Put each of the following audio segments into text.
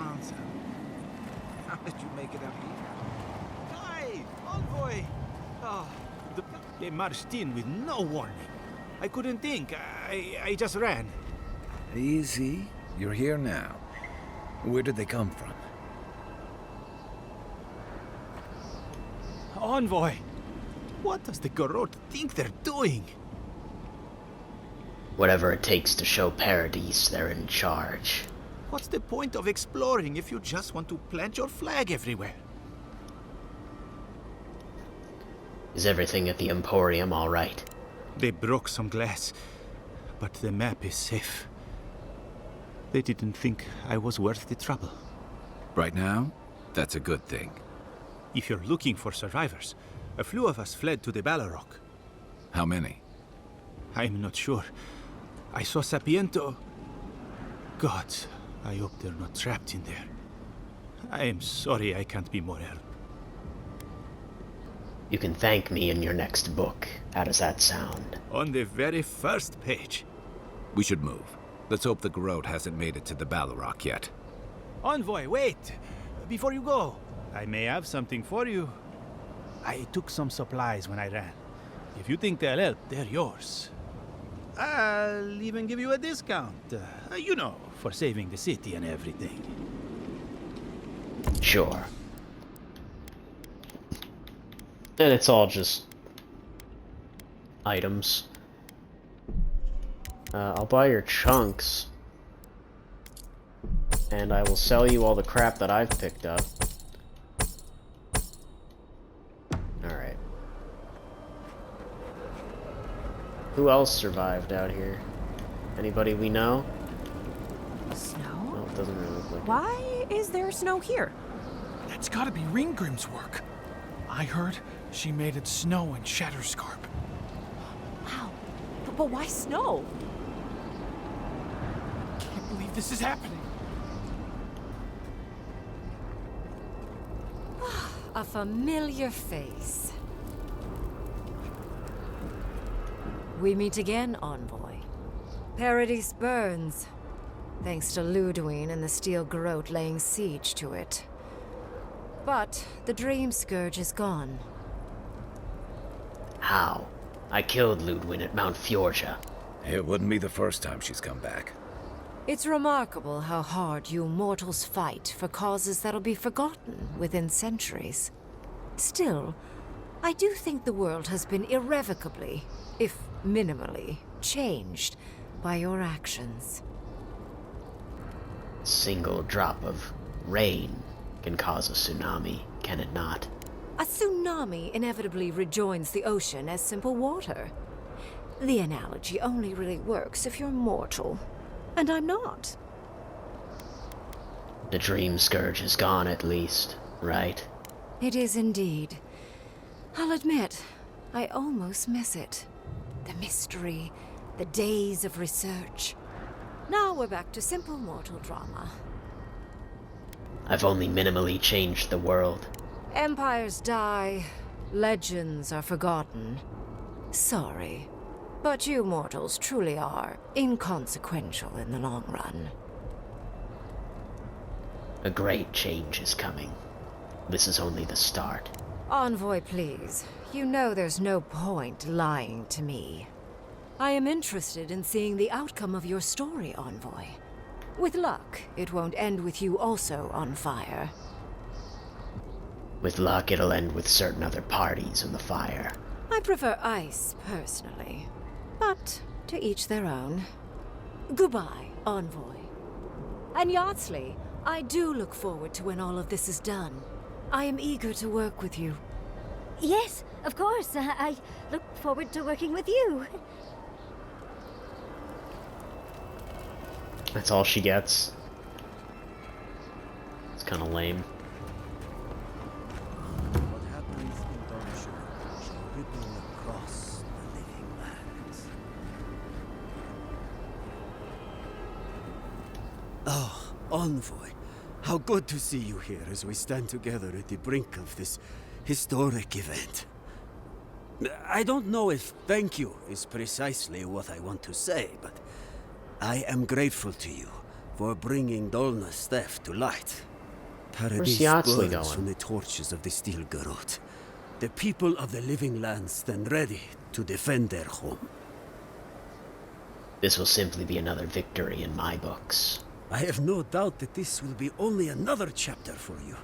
answer. How did you make it up here? Hi, Envoy! Oh, they marched in with no warning. I couldn't think. I just ran. Easy. You're here now. Where did they come from? Envoy! What does the Garrote think they're doing? Whatever it takes to show Paradis they're in charge. What's the point of exploring if you just want to plant your flag everywhere? Is everything at the Emporium all right? They broke some glass, but the map is safe. They didn't think I was worth the trouble. Right now, that's a good thing. If you're looking for survivors, a few of us fled to the Balrog. How many? I'm not sure. I saw Sapiento. Gods, I hope they're not trapped in there. I am sorry I can't be more help. You can thank me in your next book. How does that sound? On the very first page. We should move. Let's hope the Garrote hasn't made it to the Balrog yet. Envoy, wait! Before you go, I may have something for you. I took some supplies when I ran. If you think they'll help, they're yours. I'll even give you a discount. You know, for saving the city and everything. Sure. And it's all just items. I'll buy your chunks. And I will sell you all the crap that I've picked up. Alright. Who else survived out here? Anybody we know? Snow? No, it doesn't really look like it. Why is there snow here? That's gotta be Ringgrim's work. I heard she made it snow in Shatterscarp. Wow. But why snow? Can't believe this is happening. A familiar face. We meet again, Envoy. Paradis burns, thanks to Ludwine and the Steel Garrote laying siege to it. But the Dream Scourge is gone. How? I killed Ludwin at Mount Fjorja. It wouldn't be the first time she's come back. It's remarkable how hard you mortals fight for causes that'll be forgotten within centuries. Still, I do think the world has been irrevocably, if minimally, changed by your actions. A single drop of rain can cause a tsunami, can it not? A tsunami inevitably rejoins the ocean as simple water. The analogy only really works if you're mortal. And I'm not. The Dream Scourge is gone at least, right? It is indeed. I'll admit, I almost miss it. The mystery, the days of research. Now we're back to simple mortal drama. I've only minimally changed the world. Empires die, legends are forgotten. Sorry, but you mortals truly are inconsequential in the long run. A great change is coming. This is only the start. Envoy, please. You know there's no point lying to me. I am interested in seeing the outcome of your story, Envoy. With luck, it won't end with you also on fire. With luck, it'll end with certain other parties in the fire. I prefer ice, personally. But to each their own. Goodbye, Envoy. And Yardsley, I do look forward to when all of this is done. I am eager to work with you. Yes, of course. I look forward to working with you. That's all she gets. It's kind of lame. What happens in Donshire shall ripple across the living lands. Oh, Envoy. How good to see you here as we stand together at the brink of this historic event. I don't know if thank you is precisely what I want to say, but I am grateful to you for bringing Dolna's theft to light. Paradise Yardsley burns going? from the torches of the Steel Garrote. The people of the Living Lands stand ready to defend their home. This will simply be another victory in my books. I have no doubt that this will be only another chapter for you.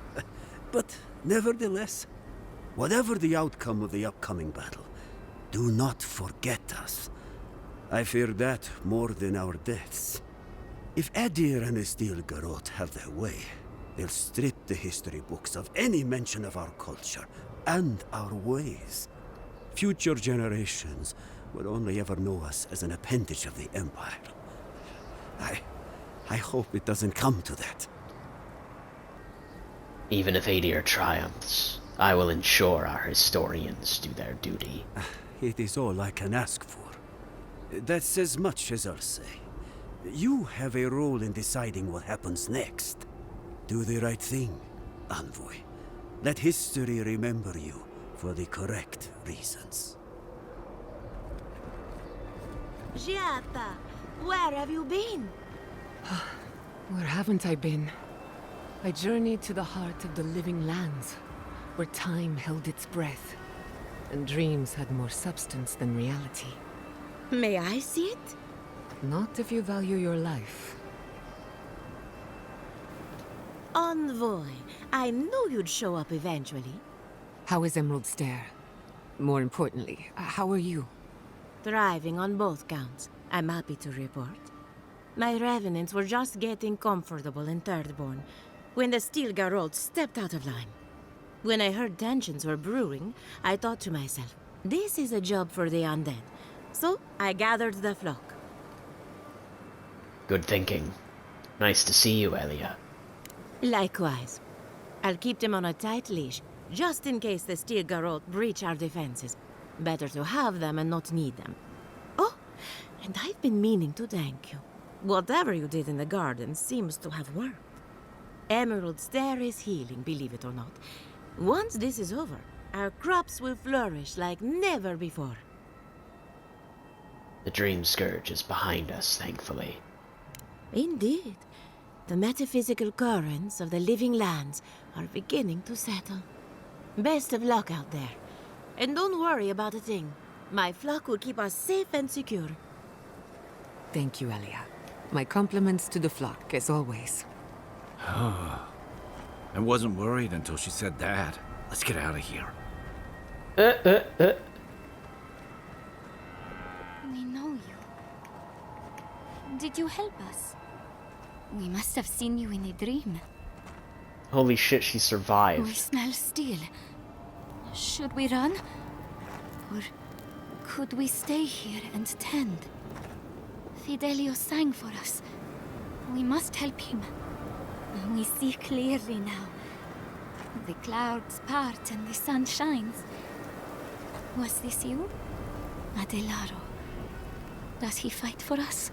But nevertheless, whatever the outcome of the upcoming battle, do not forget us. I fear that more than our deaths. If Adir and the Steel Garrote have their way, they'll strip the history books of any mention of our culture and our ways. Future generations will only ever know us as an appendage of the Empire. I hope it doesn't come to that. Even if Adir triumphs, I will ensure our historians do their duty. It is all I can ask for. That's as much as I'll say. You have a role in deciding what happens next. Do the right thing, Envoy. Let history remember you for the correct reasons. Giata, where have you been? Where haven't I been? I journeyed to the heart of the living lands, where time held its breath, and dreams had more substance than reality. May I see it? Not if you value your life. Envoy, I knew you'd show up eventually. How is Emerald Stair? More importantly, how are you? Thriving on both counts, I'm happy to report. My revenants were just getting comfortable in Thirdborn when the Steel Garrote stepped out of line. When I heard tensions were brewing, I thought to myself, this is a job for the undead. So I gathered the flock. Good thinking. Nice to see you, Elia. Likewise. I'll keep them on a tight leash, just in case the Steel Garrote breach our defenses. Better to have them and not need them. Oh, and I've been meaning to thank you. Whatever you did in the garden seems to have worked. Emerald Stair is healing, believe it or not. Once this is over, our crops will flourish like never before. The Dream Scourge is behind us, thankfully. Indeed. The metaphysical currents of the living lands are beginning to settle. Best of luck out there. And don't worry about a thing. My flock will keep us safe and secure. Thank you, Elia. My compliments to the flock, as always. I wasn't worried until she said that. Let's get out of here. We know you. Did you help us? We must have seen you in a dream. Holy shit, she We survived. smell steel. Should we run? Or could we stay here and tend? Fidelio sang for us. We must help him. We see clearly now. The clouds part and the sun shines. Was this you? Adelaro. Does he fight for us?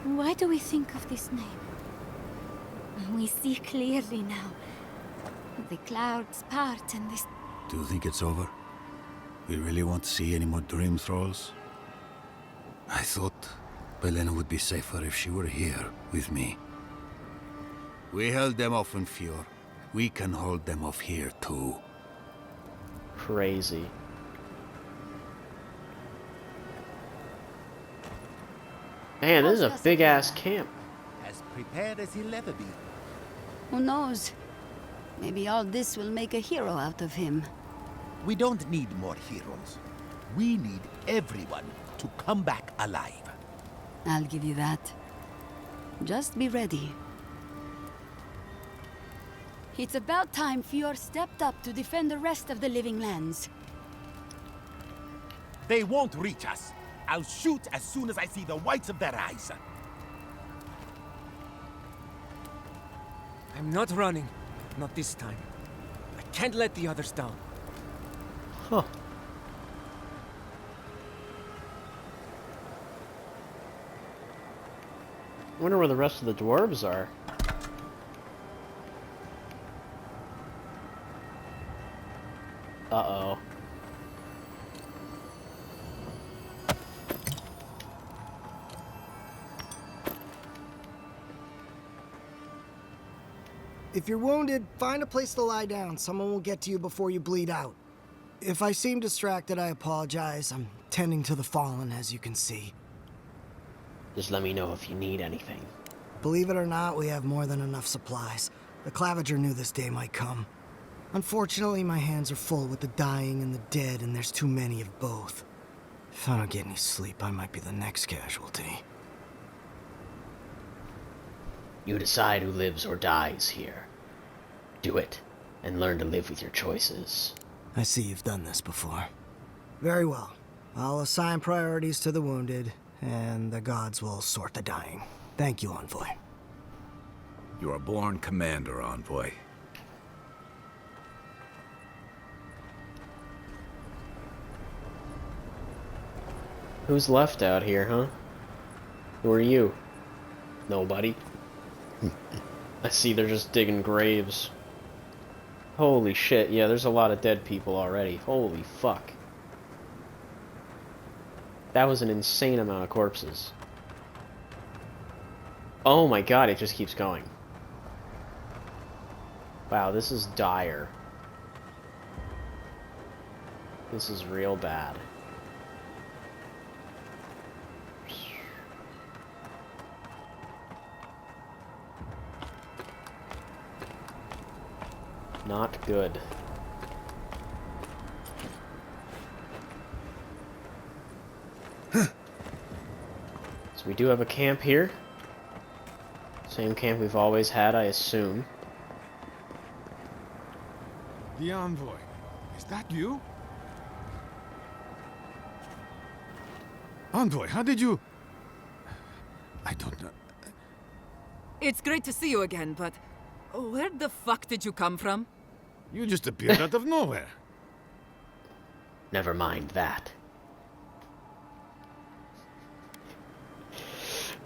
Why do we think of this name? We see clearly now. The clouds part and the... Do you think it's over? We really won't see any more dream thralls? I thought Belena would be safer if she were here with me. We held them off in Fjord. We can hold them off here too. Crazy. Man, this is a big-ass camp. As prepared as he'll ever be. Who knows? Maybe all this will make a hero out of him. We don't need more heroes. We need everyone to come back alive. I'll give you that. Just be ready. It's about time Fjord stepped up to defend the rest of the living lands. They won't reach us. I'll shoot as soon as I see the whites of their eyes. I'm not running. Not this time. I can't let the others down. Huh. I wonder where the rest of the dwarves are. Uh-oh. If you're wounded, find a place to lie down. Someone will get to you before you bleed out. If I seem distracted, I apologize. I'm tending to the fallen, as you can see. Just let me know if you need anything. Believe it or not, we have more than enough supplies. The Clavager knew this day might come. Unfortunately, my hands are full with the dying and the dead, and there's too many of both. If I don't get any sleep, I might be the next casualty. You decide who lives or dies here. Do it, and learn to live with your choices. I see you've done this before. Very well. I'll assign priorities to the wounded, and the gods will sort the dying. Thank you, Envoy. You're a born commander, Envoy. Who's left out here, huh? Who are you? Nobody. I see they're just digging graves. Holy shit, yeah, there's a lot of dead people already. Holy fuck. That was an insane amount of corpses. Oh my god, it just keeps going. Wow, this is dire. This is real bad. Not good. So we do have a camp here. Same camp we've always had, I assume. The Envoy. Is that you? Envoy, how did you... I don't know. It's great to see you again, but where the fuck did you come from? You just appeared out of nowhere. Never mind that.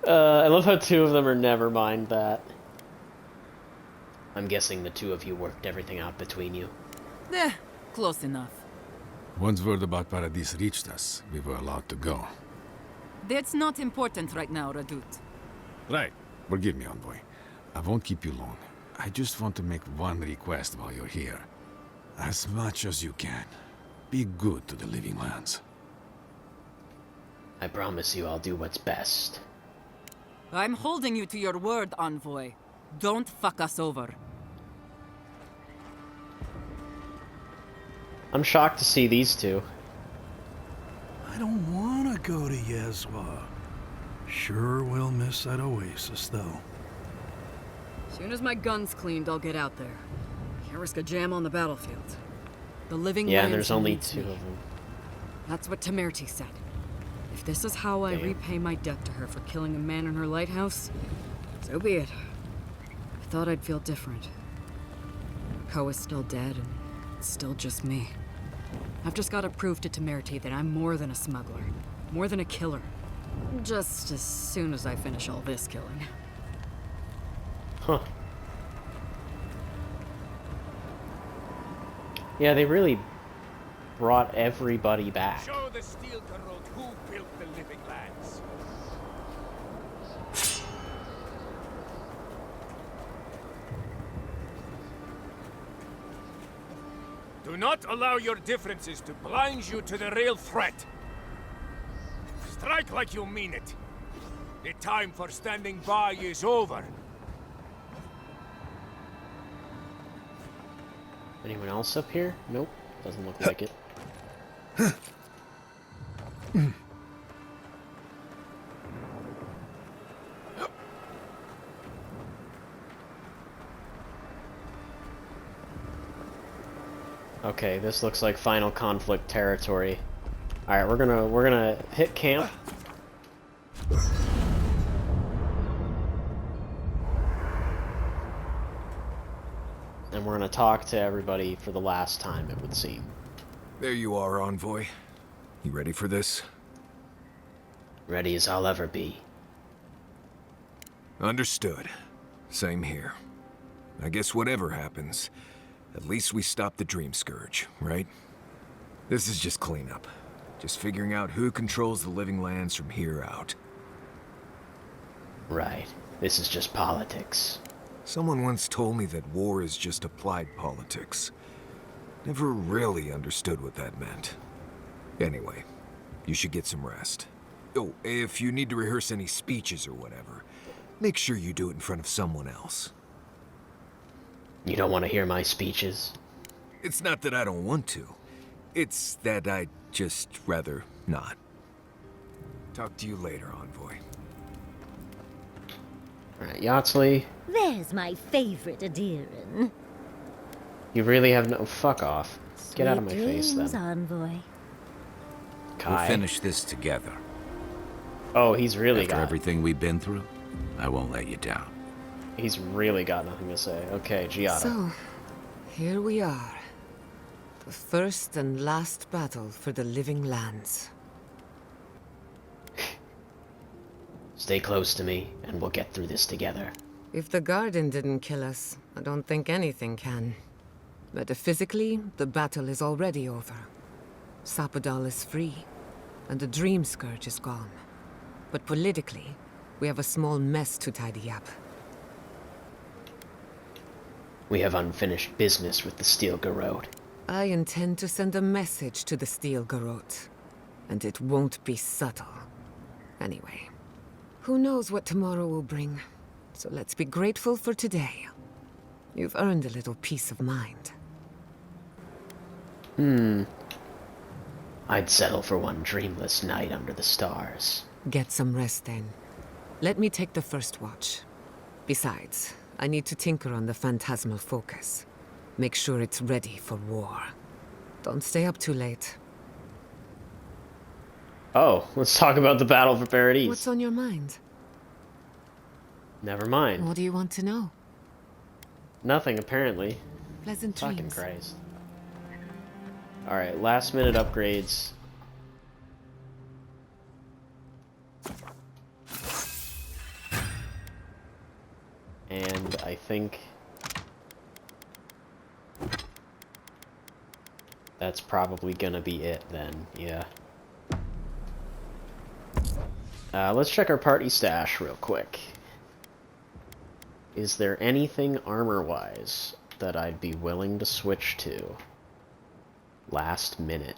I love how two of them are never mind that. I'm guessing the two of you worked everything out between you. Close enough. Once word about Paradis reached us, we were allowed to go. That's not important right now, Radut. Right. Forgive me, Envoy. I won't keep you long. I just want to make one request while you're here. As much as you can, be good to the living lands. I promise you I'll do what's best. I'm holding you to your word, Envoy. Don't fuck us over. I'm shocked to see these two. I don't want to go to Yezwa. Sure will miss that oasis, though. Soon as my gun's cleaned, I'll get out there. Can't risk a jam on the battlefield. The living Yeah, and lands there's only needs two me. of them. That's what Temerty said. If this is how I repay my debt to her for killing a man in her lighthouse, so be it. I thought I'd feel different. Koa's still dead, and it's still just me. I've just got to prove to Temerty that I'm more than a smuggler, more than a killer. Just as soon as I finish all this killing. Huh. Yeah, they really brought everybody back. Show the Steel Gerald who built the living lands. Do not allow your differences to blind you to the real threat. Strike like you mean it. The time for standing by is over. Anyone else up here? Nope. Doesn't look like it. Okay, this looks like final conflict territory. Alright, we're gonna hit camp. And we're gonna talk to everybody for the last time, it would seem. There you are, Envoy. You ready for this? Ready as I'll ever be. Understood. Same here. I guess whatever happens, at least we stopped the Dream Scourge, right? This is just cleanup. Just figuring out who controls the living lands from here out. Right. This is just politics. Someone once told me that war is just applied politics. Never really understood what that meant. Anyway, you should get some rest. Oh, if you need to rehearse any speeches or whatever, make sure you do it in front of someone else. You don't want to hear my speeches? It's not that I don't want to. It's that I'd just rather not. Talk to you later, Envoy. Alright, Yachtley. There's my favorite Adiran. You really have no... Fuck off. Get out of my face, then. Envoy. Kai. We'll finish this together. Oh, he's really After got... everything we've been through, I won't let you down. He's really got nothing to say. Okay, Giada. So, here we are. The first and last battle for the living lands. Stay close to me, and we'll get through this together. If the garden didn't kill us, I don't think anything can. Metaphysically, the battle is already over. Sapadal is free, and the Dream Scourge is gone. But politically, we have a small mess to tidy up. We have unfinished business with the Steel Garrote. I intend to send a message to the Steel Garrote, and it won't be subtle. Anyway, who knows what tomorrow will bring, so let's be grateful for today. You've earned a little peace of mind. I'd settle for one dreamless night under the stars. Get some rest then. Let me take the first watch. Besides, I need to tinker on the phantasmal focus. Make sure it's ready for war. Don't stay up too late. Oh, let's talk about the battle for Paradise. What's on your mind? Never mind. What do you want to know? Nothing, apparently. Pleasant Fucking dreams. Christ. Alright, last minute upgrades. And I think that's probably gonna be it then, yeah. Let's check our party stash real quick. Is there anything armor-wise that I'd be willing to switch to? Last minute.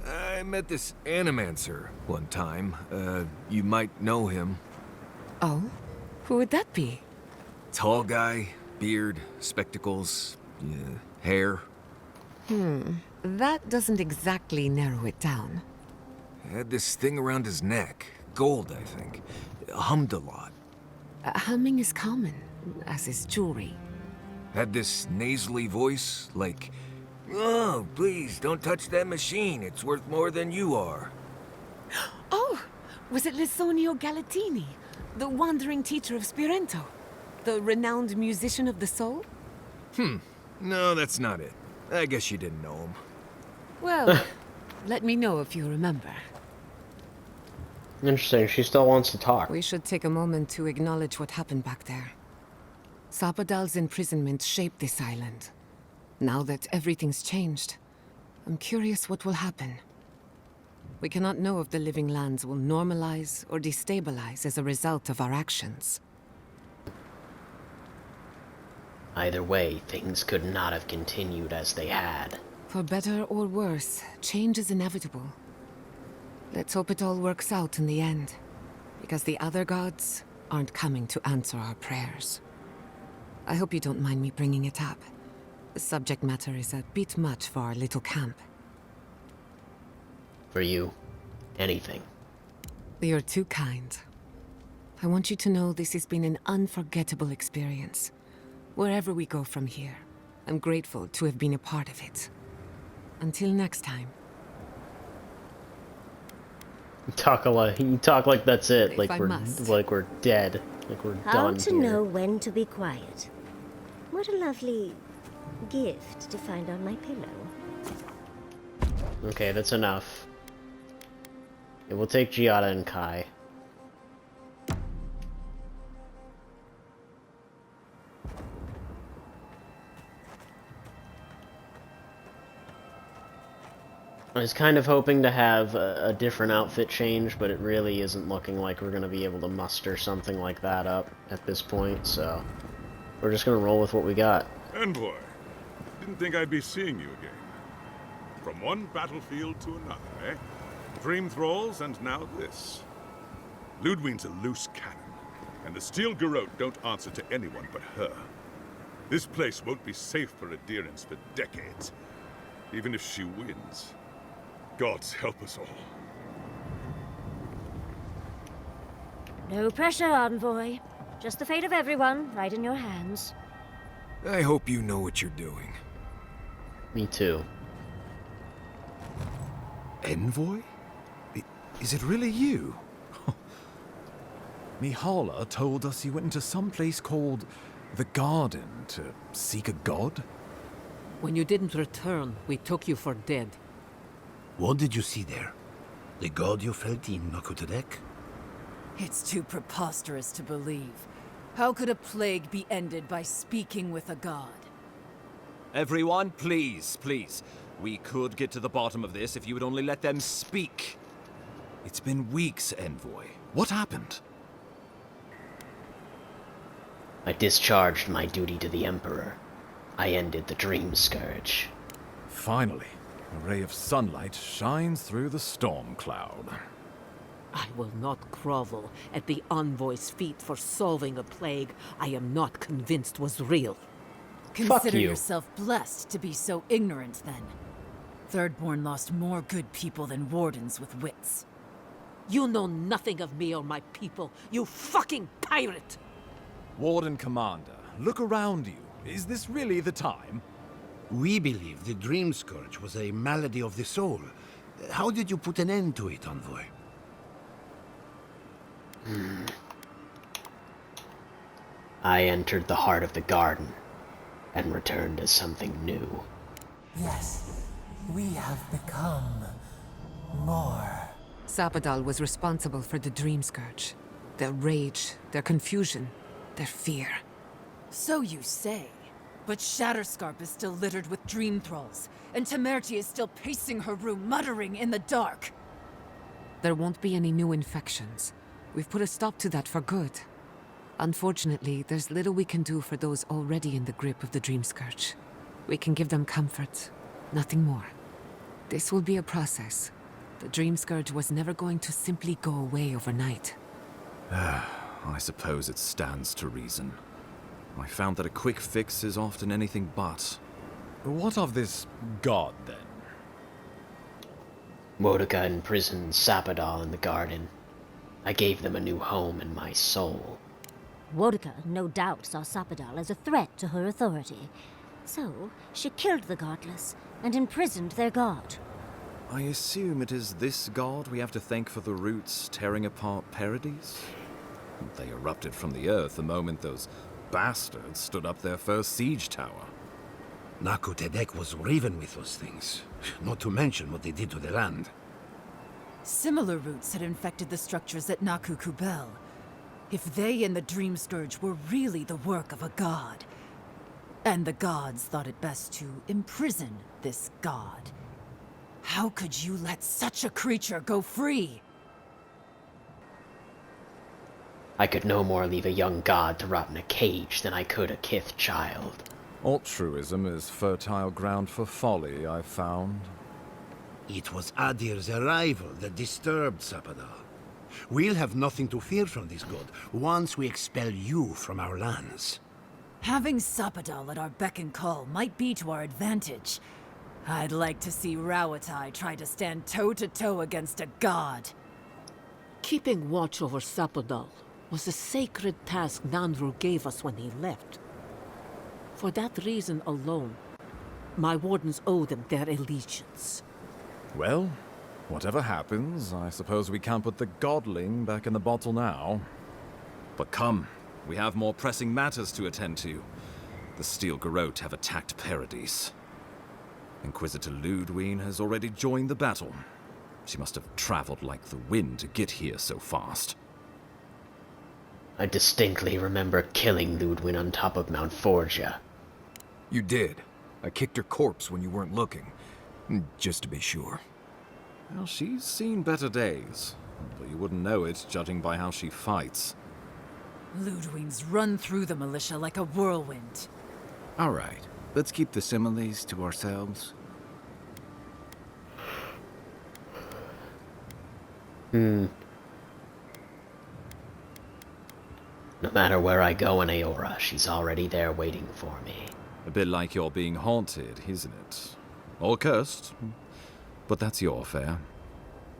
I met this Animancer one time. You might know him. Oh? Who would that be? Tall guy, beard, spectacles, hair. That doesn't exactly narrow it down. Had this thing around his neck. Gold, I think. Hummed a lot. Humming is common, as is jewelry. Had this nasally voice, like, "Oh, please, don't touch that machine. It's worth more than you are." Oh! Was it Lisonio Galatini, the wandering teacher of Spirento? The renowned musician of the soul? No, that's not it. I guess you didn't know him. Well, let me know if you remember. Interesting, she still wants to talk. We should take a moment to acknowledge what happened back there. Sapadal's imprisonment shaped this island. Now that everything's changed, I'm curious what will happen. We cannot know if the living lands will normalize or destabilize as a result of our actions. Either way, things could not have continued as they had. For better or worse, change is inevitable. Let's hope it all works out in the end, because the other gods aren't coming to answer our prayers. I hope you don't mind me bringing it up. The subject matter is a bit much for our little camp. For you, anything. You're too kind. I want you to know this has been an unforgettable experience. Wherever we go from here, I'm grateful to have been a part of it. Until next time. You talk like that's it, If like I must. we're dead, like we're How done to here. know when to be quiet. What a lovely gift to find on my pillow. Okay, that's enough. It will take Giada and Kai. I was kind of hoping to have a different outfit change, but it really isn't looking like we're going to be able to muster something like that up at this point, so we're just going to roll with what we got. Envoy, didn't think I'd be seeing you again. From one battlefield to another, eh? Dream thralls, and now this. Ludwine's a loose cannon, and the Steel Garrote don't answer to anyone but her. This place won't be safe for adherents for decades, even if she wins. Gods help us all. No pressure, Envoy. Just the fate of everyone, right in your hands. I hope you know what you're doing. Me too. Envoy? Is it really you? Mihala told us you went into some place called the Garden to seek a god? When you didn't return, we took you for dead. What did you see there? The god you felt in Nakutadek? It's too preposterous to believe. How could a plague be ended by speaking with a god? Everyone, please, please. We could get to the bottom of this if you would only let them speak. It's been weeks, Envoy. What happened? I discharged my duty to the Emperor. I ended the Dream Scourge. Finally, a ray of sunlight shines through the storm cloud. I will not grovel at the Envoy's feet for solving a plague I am not convinced was real. Consider yourself blessed to be so ignorant, then. Thirdborn lost more good people than wardens with wits. You know nothing of me or my people, you fucking pirate! Warden Commander, look around you. Is this really the time? We believe the Dream Scourge was a malady of the soul. How did you put an end to it, Envoy? I entered the heart of the garden and returned as something new. Yes, we have become more. Sapadal was responsible for the Dream Scourge. Their rage, their confusion, their fear. So you say. But Shatterscarp is still littered with dream thralls, and Temerty is still pacing her room, muttering in the dark. There won't be any new infections. We've put a stop to that for good. Unfortunately, there's little we can do for those already in the grip of the Dream Scourge. We can give them comfort, nothing more. This will be a process. The Dream Scourge was never going to simply go away overnight. I suppose it stands to reason. I found that a quick fix is often anything but. What of this god, then? Wodaka imprisoned Sapadal in the garden. I gave them a new home in my soul. Wodaka no doubt saw Sapadal as a threat to her authority. So, she killed the godless and imprisoned their god. I assume it is this god we have to thank for the roots tearing apart Paradise? They erupted from the earth the moment those bastards stood up their first siege tower. Nakutadek was riven with those things, not to mention what they did to the land. Similar roots had infected the structures at Naku Kubel. If they and the Dream Scourge were really the work of a god, and the gods thought it best to imprison this god, how could you let such a creature go free? I could no more leave a young god to rot in a cage than I could a kith child. Altruism is fertile ground for folly, I've found. It was Adir's arrival that disturbed Sapadal. We'll have nothing to fear from this god once we expel you from our lands. Having Sapadal at our beck and call might be to our advantage. I'd like to see Rawatai try to stand toe-to-toe against a god. Keeping watch over Sapadal was a sacred task Nandru gave us when he left. For that reason alone, my wardens owe them their allegiance. Well, whatever happens, I suppose we can't put the godling back in the bottle now. But come, we have more pressing matters to attend to. The Steel Garrote have attacked Paradise. Inquisitor Ludwine has already joined the battle. She must have traveled like the wind to get here so fast. I distinctly remember killing Ludwin on top of Mount Forgia. You did. I kicked her corpse when you weren't looking. Just to be sure. Well, she's seen better days, but you wouldn't know it judging by how she fights. Ludwig's run through the militia like a whirlwind. All right, let's keep the similes to ourselves. No matter where I go in Aora, she's already there waiting for me. A bit like you're being haunted, isn't it? Or cursed. But that's your affair.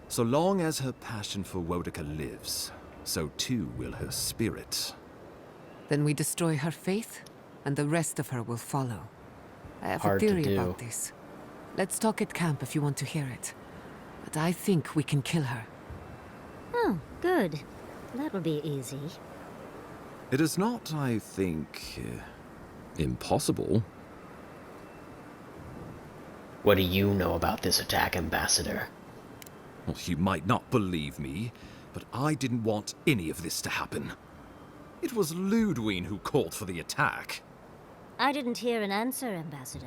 So long as her passion for Wodica lives, so too will her spirit. Then we destroy her faith, and the rest of her will follow. I have Hard a to theory do. about this. Let's talk at camp if you want to hear it. But I think we can kill her. Oh, good. That'll be easy. It is not, I think, impossible. What do you know about this attack, Ambassador? Well, you might not believe me, but I didn't want any of this to happen. It was Ludwig who called for the attack. I didn't hear an answer, Ambassador.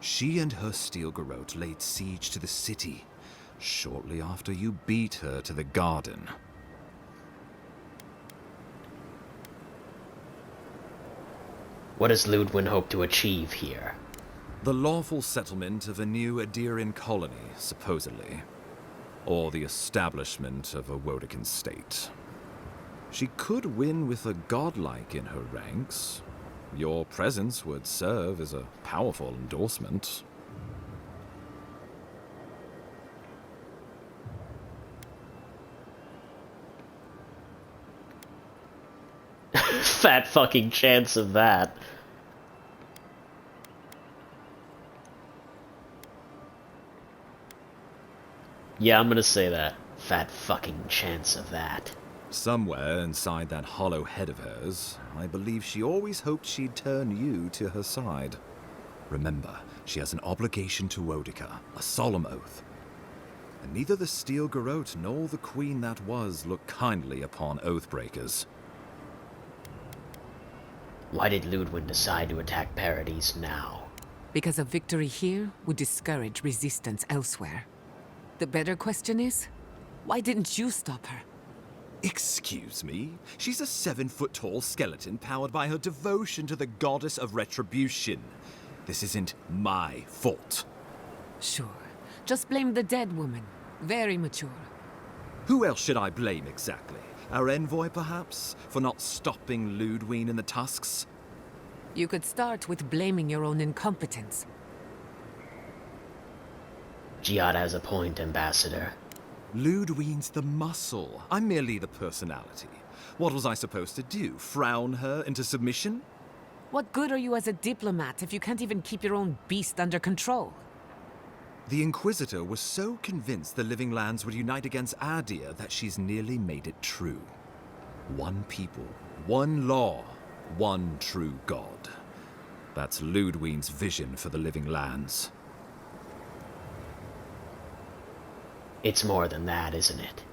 She and her steel garrote laid siege to the city, shortly after you beat her to the garden. What does Ludwig hope to achieve here? The lawful settlement of a new Adirian colony, supposedly. Or the establishment of a Wodican state. She could win with a godlike in her ranks. Your presence would serve as a powerful endorsement. Fat fucking chance of that. Yeah, I'm gonna say that. Fat fucking chance of that. Somewhere inside that hollow head of hers, I believe she always hoped she'd turn you to her side. Remember, she has an obligation to Wodica, a solemn oath. And neither the Steel Garrote nor the queen that was look kindly upon oathbreakers. Why did Ludwig decide to attack Paradise now? Because a victory here would discourage resistance elsewhere. The better question is, why didn't you stop her? Excuse me? She's a 7-foot-tall skeleton powered by her devotion to the goddess of retribution. This isn't my fault. Sure. Just blame the dead woman. Very mature. Who else should I blame exactly? Our envoy, perhaps? For not stopping Ludwig in the tusks? You could start with blaming your own incompetence. Giada has a point, Ambassador. Ludwig's the muscle. I'm merely the personality. What was I supposed to do? Frown her into submission? What good are you as a diplomat if you can't even keep your own beast under control? The Inquisitor was so convinced the Living Lands would unite against Adir that she's nearly made it true. One people, one law, one true God. That's Ludwig's vision for the Living Lands. It's more than that, isn't it?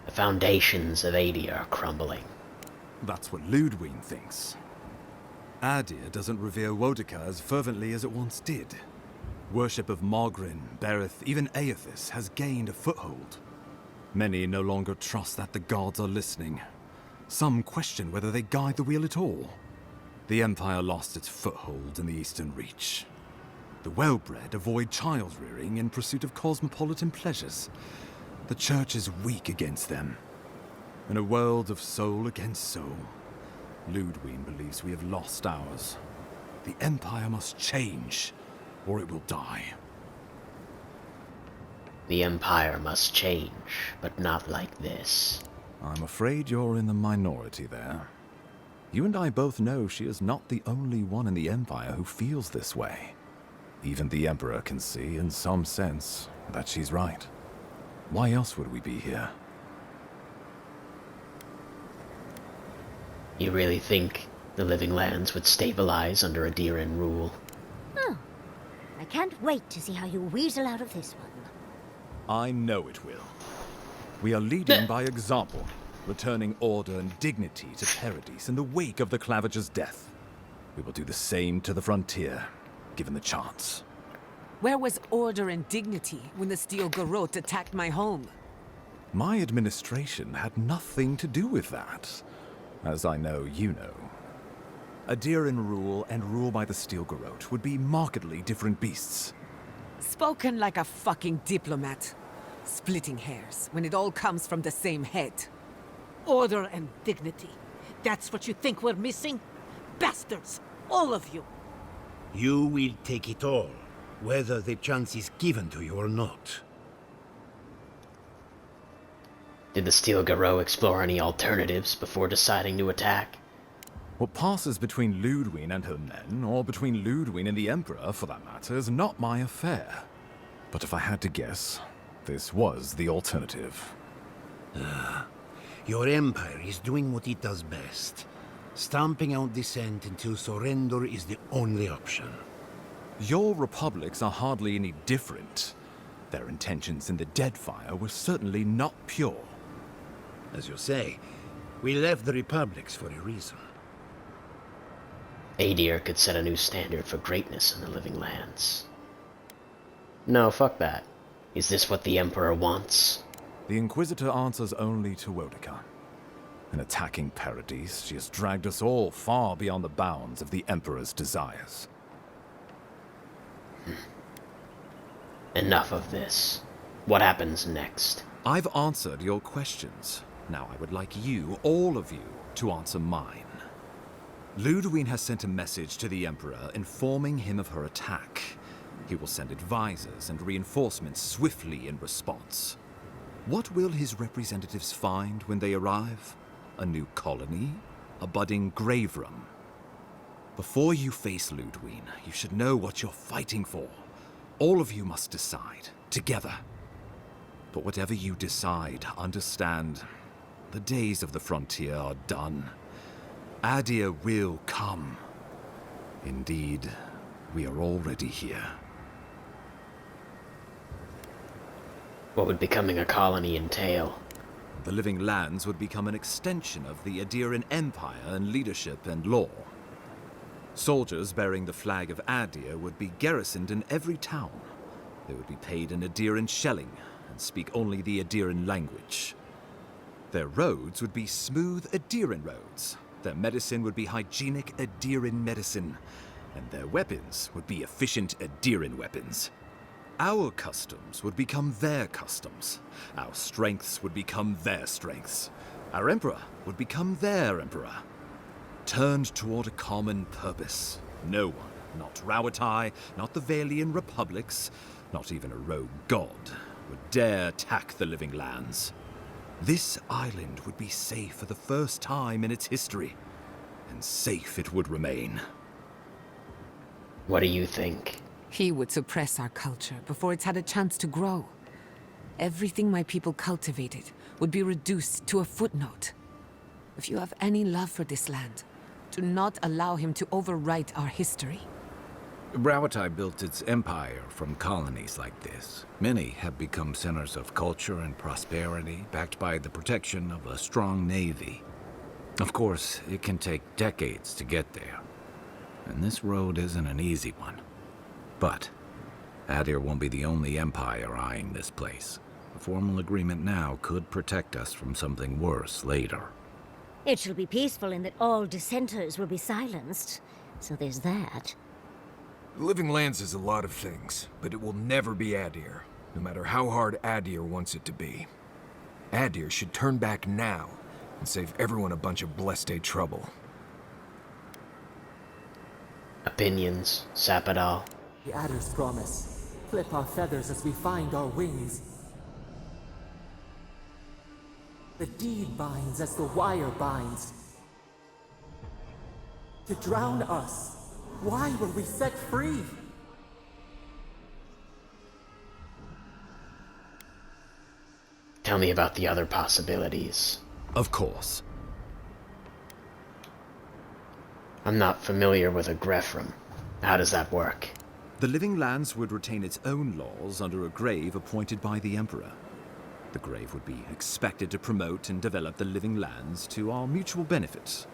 The foundations of Adir are crumbling. That's what Ludwig thinks. Adir doesn't revere Wodica as fervently as it once did. Worship of Mogrin, Berith, even Aethys has gained a foothold. Many no longer trust that the gods are listening. Some question whether they guide the wheel at all. The Empire lost its foothold in the Eastern Reach. The well-bred avoid child-rearing in pursuit of cosmopolitan pleasures. The Church is weak against them. In a world of soul against soul, Ludwig believes we have lost ours. The Empire must change, or it will die. The Empire must change, but not like this. I'm afraid you're in the minority there. You and I both know she is not the only one in the Empire who feels this way. Even the Emperor can see, in some sense, that she's right. Why else would we be here? You really think the Living Lands would stabilize under Adirian rule? Oh, I can't wait to see how you weasel out of this one. I know it will. We are leading by example, returning order and dignity to Paradise in the wake of the Clavager's death. We will do the same to the frontier, given the chance. Where was order and dignity when the Steel Garrote attacked my home? My administration had nothing to do with that, as I know you know. Adiran rule and rule by the Steel Garrote would be markedly different beasts. Spoken like a fucking diplomat. Splitting hairs when it all comes from the same head. Order and dignity. That's what you think we're missing? Bastards! All of you! You will take it all, whether the chance is given to you or not. Did the Steel Garrote explore any alternatives before deciding to attack? What passes between Ludwig and her men, or between Ludwig and the Emperor, for that matter, is not my affair. But if I had to guess, this was the alternative. Your empire is doing what it does best. Stamping out dissent until surrender is the only option. Your republics are hardly any different. Their intentions in the Deadfire were certainly not pure. As you say, we left the republics for a reason. Adir could set a new standard for greatness in the Living Lands. No, fuck that. Is this what the Emperor wants? The Inquisitor answers only to Wodica. In attacking Paradise, she has dragged us all far beyond the bounds of the Emperor's desires. Enough of this. What happens next? I've answered your questions. Now I would like you, all of you, to answer mine. Ludwig has sent a message to the Emperor informing him of her attack. He will send advisors and reinforcements swiftly in response. What will his representatives find when they arrive? A new colony? A budding grave room? Before you face Ludwig, you should know what you're fighting for. All of you must decide, together. But whatever you decide, understand, the days of the frontier are done. Adir will come. Indeed, we are already here. What would becoming a colony entail? The Living Lands would become an extension of the Adiran Empire in leadership and law. Soldiers bearing the flag of Adir would be garrisoned in every town. They would be paid in Adiran shelling and speak only the Adiran language. Their roads would be smooth Adiran roads. Their medicine would be hygienic Adiran medicine. And their weapons would be efficient Adiran weapons. Our customs would become their customs. Our strengths would become their strengths. Our emperor would become their emperor. Turned toward a common purpose. No one, not Rauatai, not the Valian republics, not even a rogue god, would dare attack the Living Lands. This island would be safe for the first time in its history, and safe it would remain. What do you think? He would suppress our culture before it's had a chance to grow. Everything my people cultivated would be reduced to a footnote. If you have any love for this land, do not allow him to overwrite our history. Rauatai built its empire from colonies like this. Many have become centers of culture and prosperity, backed by the protection of a strong navy. Of course, it can take decades to get there. And this road isn't an easy one. But Adir won't be the only empire eyeing this place. A formal agreement now could protect us from something worse later. It shall be peaceful in that all dissenters will be silenced. So there's that. The Living Lands is a lot of things, but it will never be Adir, no matter how hard Adir wants it to be. Adir should turn back now and save everyone a bunch of blessed trouble. Opinions, Sapadal? The Adder's promise. Flip our feathers as we find our wings. The deed binds as the wire binds. To drown us. Why were we set free? Tell me about the other possibilities. Of course. I'm not familiar with a Grefram. How does that work? The Living Lands would retain its own laws under a grave appointed by the Emperor. The grave would be expected to promote and develop the Living Lands to our mutual benefit.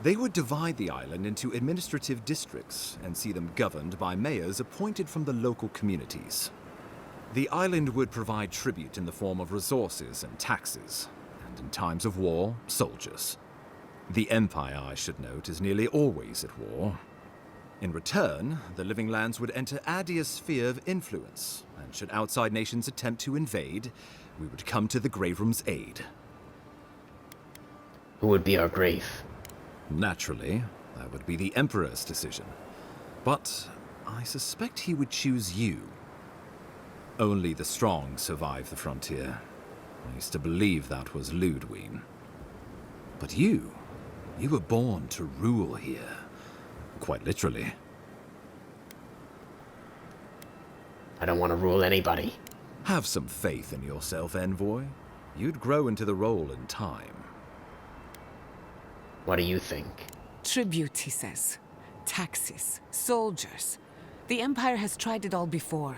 They would divide the island into administrative districts and see them governed by mayors appointed from the local communities. The island would provide tribute in the form of resources and taxes, and in times of war, soldiers. The Empire, I should note, is nearly always at war. In return, the Living Lands would enter Adia's sphere of influence, and should outside nations attempt to invade, we would come to the Grave Room's aid. Who would be our grave? Naturally, that would be the Emperor's decision. But I suspect he would choose you. Only the strong survive the frontier. I used to believe that was Ludwig. But you were born to rule here. Quite literally. I don't want to rule anybody. Have some faith in yourself, Envoy. You'd grow into the role in time. What do you think? Tribute, he says. Taxes. Soldiers. The Empire has tried it all before.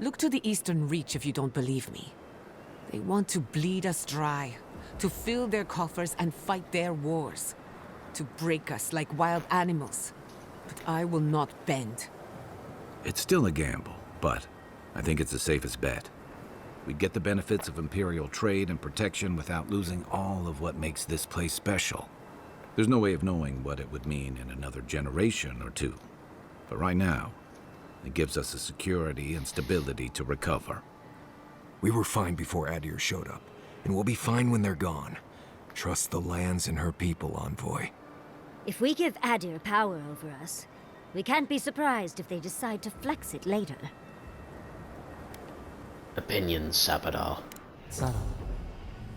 Look to the Eastern Reach if you don't believe me. They want to bleed us dry, to fill their coffers and fight their wars, to break us like wild animals. But I will not bend. It's still a gamble, but I think it's the safest bet. We'd get the benefits of Imperial trade and protection without losing all of what makes this place special. There's no way of knowing what it would mean in another generation or two. But right now, it gives us the security and stability to recover. We were fine before Adir showed up, and we'll be fine when they're gone. Trust the lands and her people, Envoy. If we give Adir power over us, we can't be surprised if they decide to flex it later. Opinions, Sabadal. Subtle,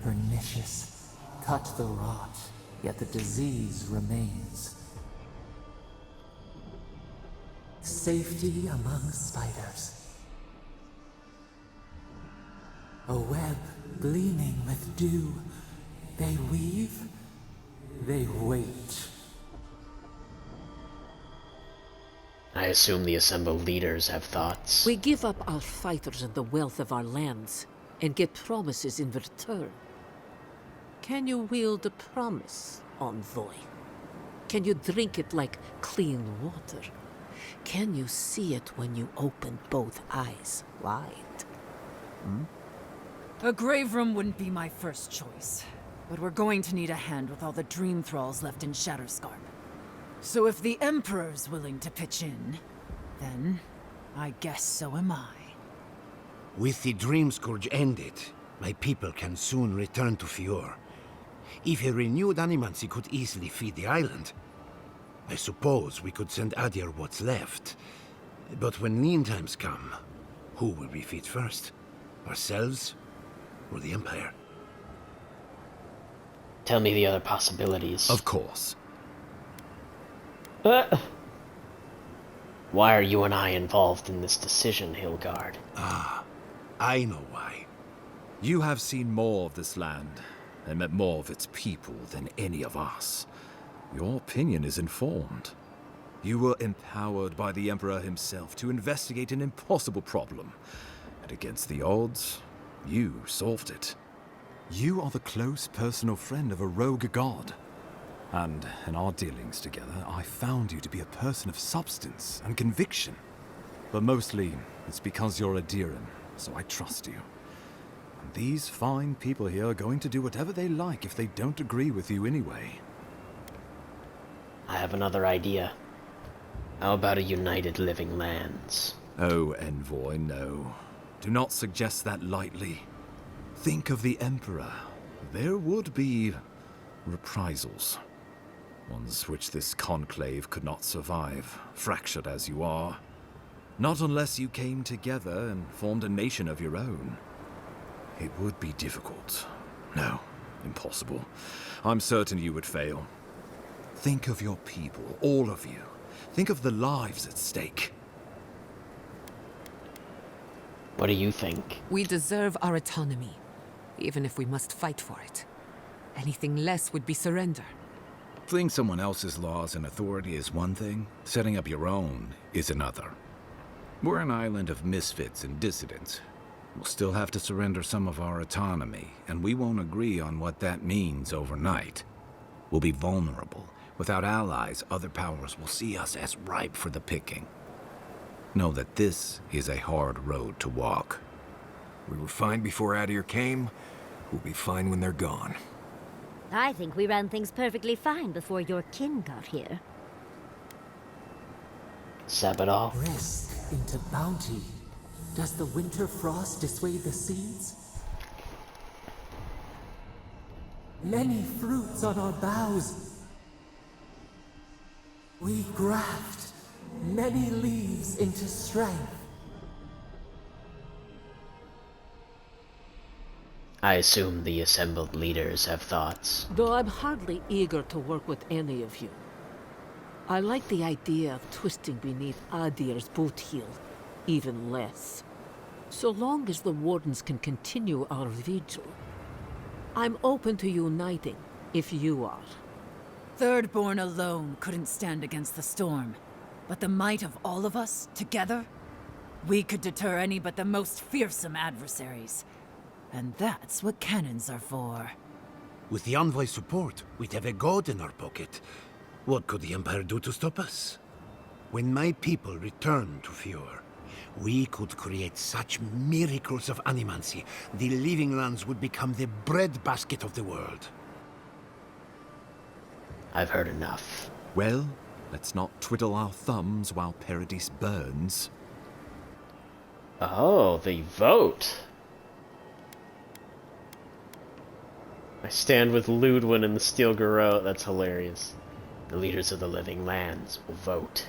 pernicious, cut the rot, yet the disease remains. Safety among spiders. A web gleaming with dew. They weave, they wait. I assume the assembled leaders have thoughts. We give up our fighters and the wealth of our lands, and get promises in return. Can you wield a promise, Envoy? Can you drink it like clean water? Can you see it when you open both eyes wide? A grave room wouldn't be my first choice, but we're going to need a hand with all the dream thralls left in Shatterscarp. So if the Emperor's willing to pitch in, then I guess so am I. With the Dream Scourge ended, my people can soon return to Fior. If a renewed animancy could easily feed the island, I suppose we could send Adir what's left. But when lean times come, who will we feed first? Ourselves or the Empire? Tell me the other possibilities. Of course. Why are you and I involved in this decision, Hilgard? Ah, I know why. You have seen more of this land, and met more of its people than any of us. Your opinion is informed. You were empowered by the Emperor himself to investigate an impossible problem. And against the odds, you solved it. You are the close personal friend of a rogue god. And in our dealings together, I found you to be a person of substance and conviction. But mostly, it's because you're a Diran, so I trust you. And these fine people here are going to do whatever they like if they don't agree with you anyway. I have another idea. How about a united Living Lands? Oh, Envoy, no. Do not suggest that lightly. Think of the Emperor. There would be reprisals. Ones which this conclave could not survive, fractured as you are. Not unless you came together and formed a nation of your own. It would be difficult. No, impossible. I'm certain you would fail. Think of your people, all of you. Think of the lives at stake. What do you think? We deserve our autonomy, even if we must fight for it. Anything less would be surrender. Fleeing someone else's laws and authority is one thing, setting up your own is another. We're an island of misfits and dissidents. We'll still have to surrender some of our autonomy, and we won't agree on what that means overnight. We'll be vulnerable Without allies, other powers will see us as ripe for the picking. Know that this is a hard road to walk. We were fine before Adir came. We'll be fine when they're gone. I think we ran things perfectly fine before your kin got here. Sabadal. Rest into bounty. Does the winter frost dissuade the seeds? Many fruits on our boughs. We graft many leaves into strength. I assume the assembled leaders have thoughts. Though I'm hardly eager to work with any of you. I like the idea of twisting beneath Adir's boot heel even less. So long as the Wardens can continue our vigil, I'm open to uniting, if you are. Thirdborn alone couldn't stand against the storm. But the might of all of us, together, we could deter any but the most fearsome adversaries. And that's what cannons are for. With the Envoy support, we'd have a god in our pocket. What could the Empire do to stop us? When my people return to Fjord, we could create such miracles of animancy, the Living Lands would become the breadbasket of the world. I've heard enough. Well, let's not twiddle our thumbs while Paradis burns. Oh, the vote. I stand with Ludwin and the Steel Garrote. That's hilarious. The leaders of the Living Lands will vote,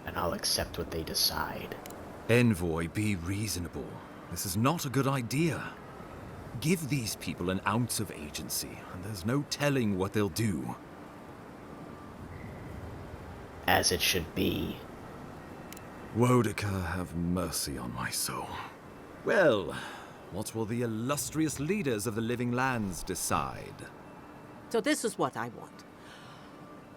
and I'll accept what they decide. Envoy, be reasonable. This is not a good idea. Give these people an ounce of agency, and there's no telling what they'll do. As it should be. Wodaka, have mercy on my soul. Well, what will the illustrious leaders of the Living Lands decide? So this is what I want.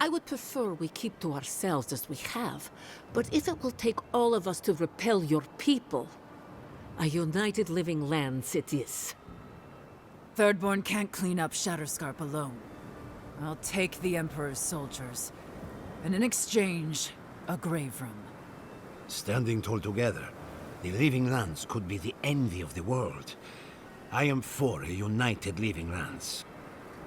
I would prefer we keep to ourselves as we have, but if it will take all of us to repel your people, a united Living Lands it is. Thirdborn can't clean up Shatterscarp alone. I'll take the Emperor's soldiers, and in exchange, a grave room. Standing tall together, the Living Lands could be the envy of the world. I am for a united Living Lands.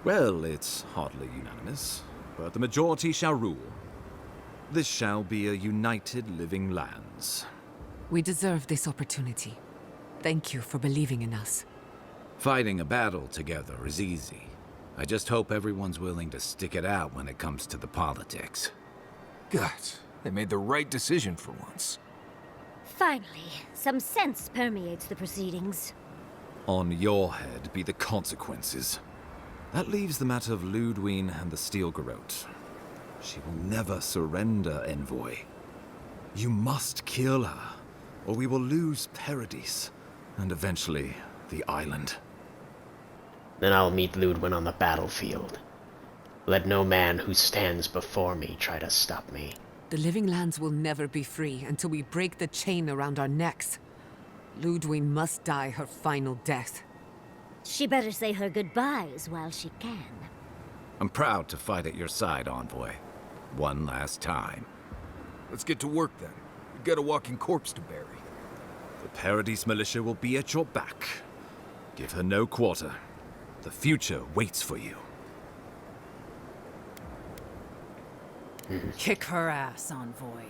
Well, it's hardly unanimous, but the majority shall rule. This shall be a united Living Lands. We deserve this opportunity. Thank you for believing in us. Fighting a battle together is easy. I just hope everyone's willing to stick it out when it comes to the politics. God, they made the right decision for once. Finally, some sense permeates the proceedings. On your head be the consequences. That leaves the matter of Ludwig and the Steel Garrote. She will never surrender, Envoy. You must kill her, or we will lose Paradis, and eventually the island. Then I'll meet Ludwin on the battlefield. Let no man who stands before me try to stop me. The Living Lands will never be free until we break the chain around our necks. Ludwig must die her final death. She better say her goodbyes while she can. I'm proud to fight at your side, Envoy. One last time. Let's get to work then. We've got a walking corpse to bury. The Paradis militia will be at your back. Give her no quarter. The future waits for you. Kick her ass, Envoy.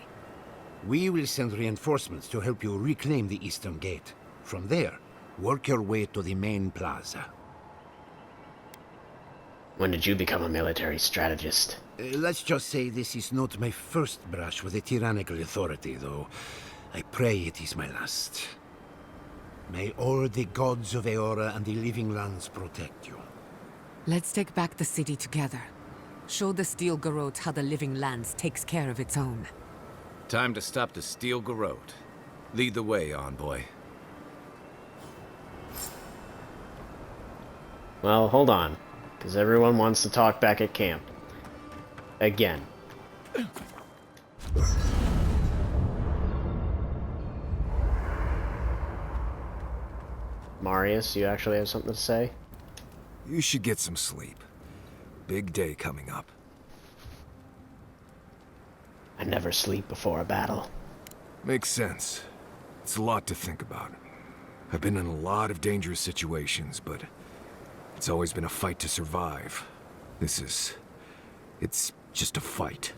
We will send reinforcements to help you reclaim the Eastern Gate. From there, work your way to the main plaza. When did you become a military strategist? Let's just say this is not my first brush with a tyrannical authority, though. I pray it is my last. May all the gods of Eora and the Living Lands protect you. Let's take back the city together. Show the Steel Garrote how the Living Lands takes care of its own. Time to stop the Steel Garrote. Lead the way, Envoy. Well, hold on, because everyone wants to talk back at camp. Again. Marius, you actually have something to say? You should get some sleep. Big day coming up. I never sleep before a battle. Makes sense. It's a lot to think about. I've been in a lot of dangerous situations, but it's always been a fight to survive. It's just a fight.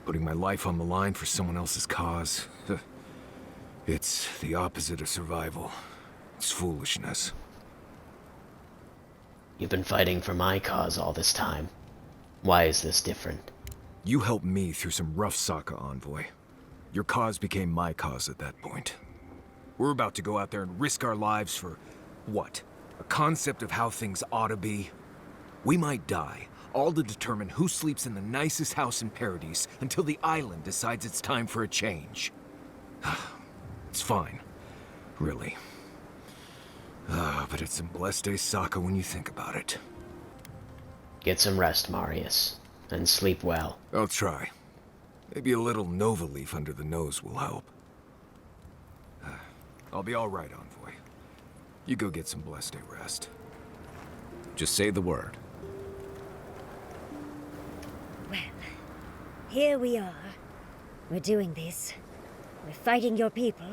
Putting my life on the line for someone else's cause. It's the opposite of survival. It's foolishness. You've been fighting for my cause all this time. Why is this different? You helped me through some rough Sokka, Envoy. Your cause became my cause at that point. We're about to go out there and risk our lives for, what? A concept of how things ought to be? We might die, all to determine who sleeps in the nicest house in Paradise until the island decides it's time for a change. It's fine. Really. But it's some blessed day Sokka when you think about it. Get some rest, Marius, and sleep well. I'll try. Maybe a little Nova Leaf under the nose will help. I'll be all right, Envoy. You go get some blessed day rest. Just say the word. Well, here we are. We're doing this. We're fighting your people.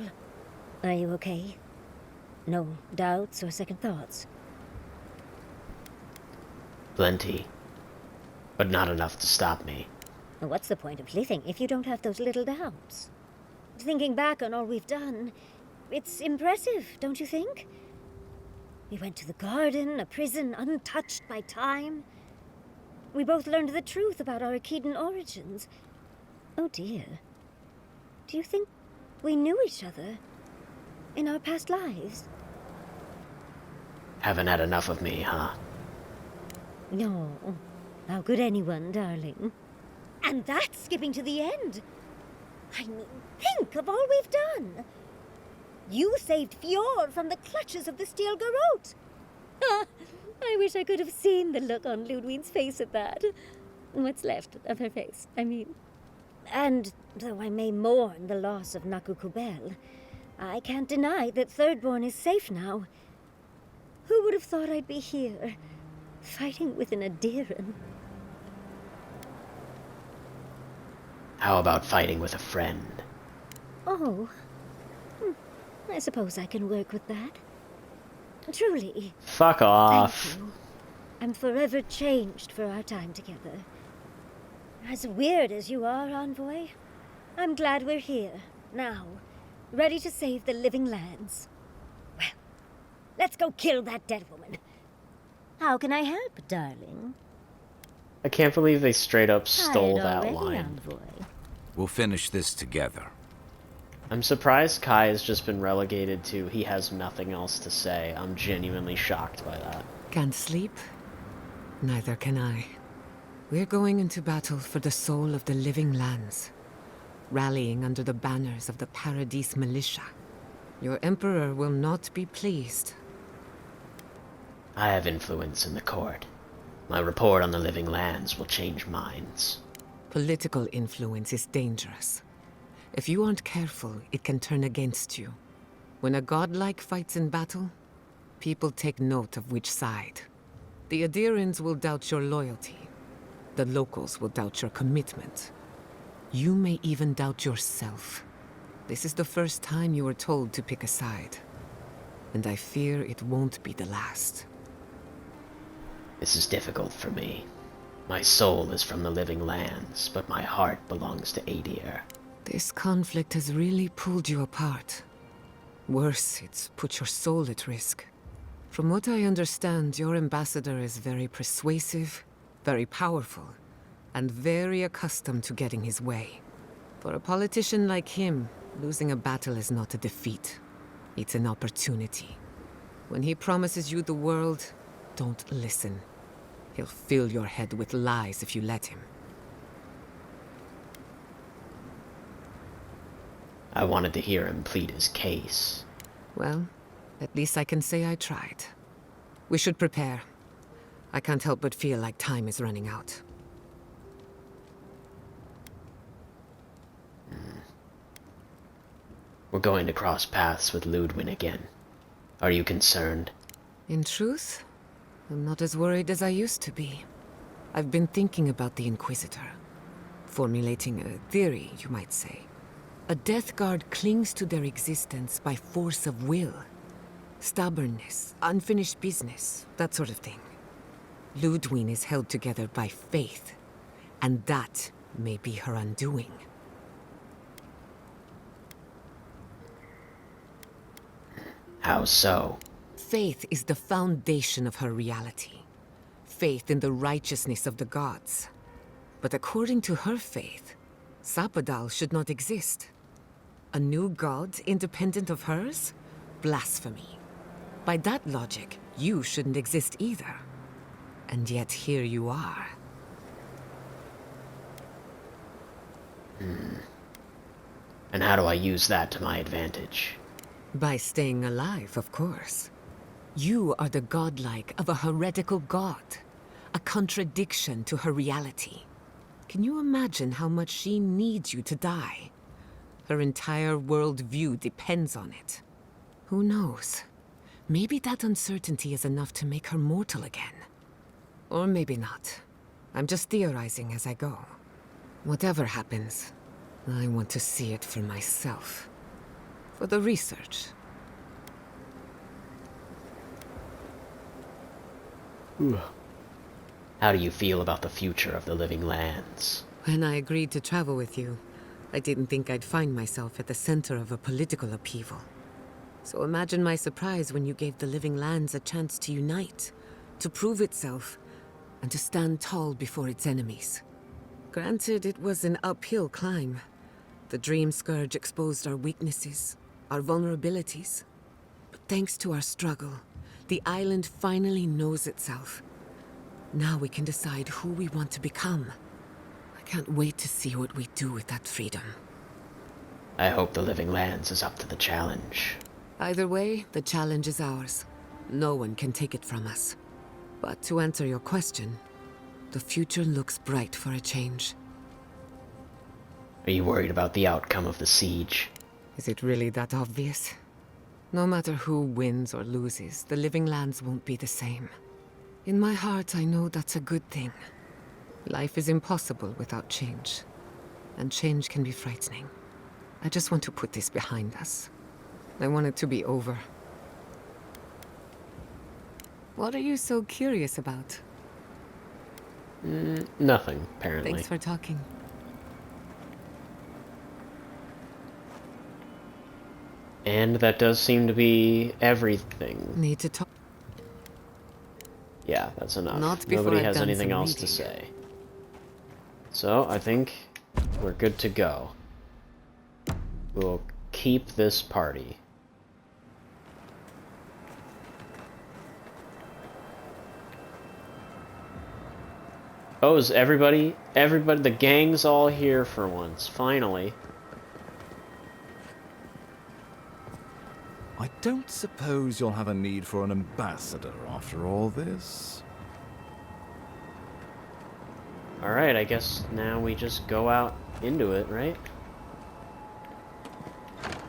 Are you okay? No doubts or second thoughts? Plenty. But not enough to stop me. What's the point of living if you don't have those little doubts? Thinking back on all we've done, it's impressive, don't you think? We went to the garden, a prison untouched by time. We both learned the truth about our Akedan origins. Oh dear. Do you think we knew each other in our past lives? Haven't had enough of me, huh? No. How could anyone, darling? And that's skipping to the end. I mean, think of all we've done. You saved Fjord from the clutches of the Steel Garrote. I wish I could have seen the look on Ludwig's face at that. What's left of her face, I mean. And though I may mourn the loss of Nakukubel, I can't deny that Thirdborn is safe now. Who would have thought I'd be here, fighting with an Adiran? How about fighting with a friend? Oh. I suppose I can work with that. Truly. Fuck off. Thank you. I'm forever changed for our time together. As weird as you are, Envoy, I'm glad we're here, now, ready to save the living lands. Well, let's go kill that dead woman. How can I help, darling? I can't believe they straight up stole Tired that already, line. Envoy? We'll finish this together. I'm surprised Kai has just been relegated to he has nothing else to say. I'm genuinely shocked by that. Can't sleep? Neither can I. We're going into battle for the soul of the living lands, rallying under the banners of the Paradise militia. Your Emperor will not be pleased. I have influence in the court. My report on the living lands will change minds. Political influence is dangerous. If you aren't careful, it can turn against you. When a godlike fights in battle, people take note of which side. The Adirans will doubt your loyalty. The locals will doubt your commitment. You may even doubt yourself. This is the first time you were told to pick a side. And I fear it won't be the last. This is difficult for me. My soul is from the living lands, but my heart belongs to Adir. This conflict has really pulled you apart. Worse, it's put your soul at risk. From what I understand, your ambassador is very persuasive, very powerful, and very accustomed to getting his way. For a politician like him, losing a battle is not a defeat. It's an opportunity. When he promises you the world, don't listen. He'll fill your head with lies if you let him. I wanted to hear him plead his case. Well, at least I can say I tried. We should prepare. I can't help but feel like time is running out. We're going to cross paths with Ludwig again. Are you concerned? In truth, I'm not as worried as I used to be. I've been thinking about the Inquisitor. Formulating a theory, you might say. A death guard clings to their existence by force of will. Stubbornness, unfinished business, that sort of thing. Ludwig is held together by faith, and that may be her undoing. How so? Faith is the foundation of her reality. Faith in the righteousness of the gods. But according to her faith, Sapadal should not exist. A new god independent of hers? Blasphemy. By that logic, you shouldn't exist either. And yet here you are. And how do I use that to my advantage? By staying alive, of course. You are the godlike of a heretical god. A contradiction to her reality. Can you imagine how much she needs you to die? Her entire worldview depends on it. Who knows? Maybe that uncertainty is enough to make her mortal again. Or maybe not. I'm just theorizing as I go. Whatever happens, I want to see it for myself. For the research. How do you feel about the future of the living lands? When I agreed to travel with you, I didn't think I'd find myself at the center of a political upheaval. So imagine my surprise when you gave the living lands a chance to unite, to prove itself, and to stand tall before its enemies. Granted, it was an uphill climb. The Dream Scourge exposed our weaknesses, our vulnerabilities. But thanks to our struggle, the island finally knows itself. Now we can decide who we want to become. I can't wait to see what we do with that freedom. I hope the living lands is up to the challenge. Either way, the challenge is ours. No one can take it from us. But to answer your question, the future looks bright for a change. Are you worried about the outcome of the siege? Is it really that obvious? No matter who wins or loses, the living lands won't be the same. In my heart, I know that's a good thing. Life is impossible without change. And change can be frightening. I just want to put this behind us. I want it to be over. What are you so curious about? Nothing, apparently. Thanks for talking. And that does seem to be everything. Need to talk. Yeah, that's enough. Not before Nobody I've has done anything some else to reading. say. So, I think we're good to go. We'll keep this party. Oh, is everybody, the gang's all here for once, finally. I don't suppose you'll have a need for an ambassador after all this. Alright, I guess now we just go out into it, right?